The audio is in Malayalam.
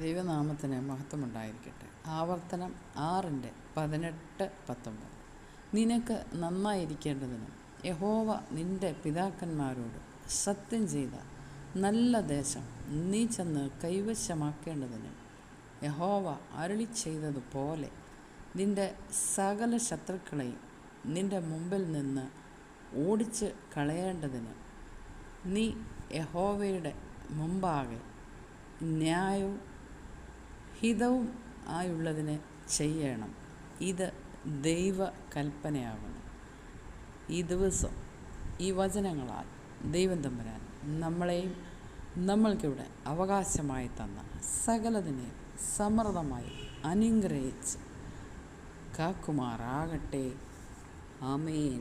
ദൈവനാമത്തിന് മഹത്വമുണ്ടായിരിക്കട്ടെ. ആവർത്തനം 6:18-19. നിനക്ക് നന്നായിരിക്കേണ്ടതിനും യഹോവ നിന്റെ പിതാക്കന്മാരോട് സത്യം ചെയ്ത നല്ല ദേശം നീ ചെന്ന് കൈവശമാക്കേണ്ടതിനും യഹോവ അരുളി ചെയ്തതുപോലെ നിന്റെ സകല ശത്രുക്കളെയും നിന്റെ മുമ്പിൽ നിന്ന് ഓടിച്ച് കളയേണ്ടതിന് നീ യഹോവയുടെ മുമ്പാകെ ന്യായവും ഹിതവും ആയുള്ളതിനെ ചെയ്യണം. ഇത് ദൈവ കൽപ്പനയാകുന്നു. ഈ ദിവസം ഈ വചനങ്ങളാൽ ദൈവം തമ്പുരാൻ നമ്മളെയും നമ്മൾക്കിവിടെ അവകാശമായി തന്ന സകലതിനെയും സമൃദ്ധമായി അനുഗ്രഹിച്ച് കാക്കുമാറാകട്ടെ. ആമേൻ.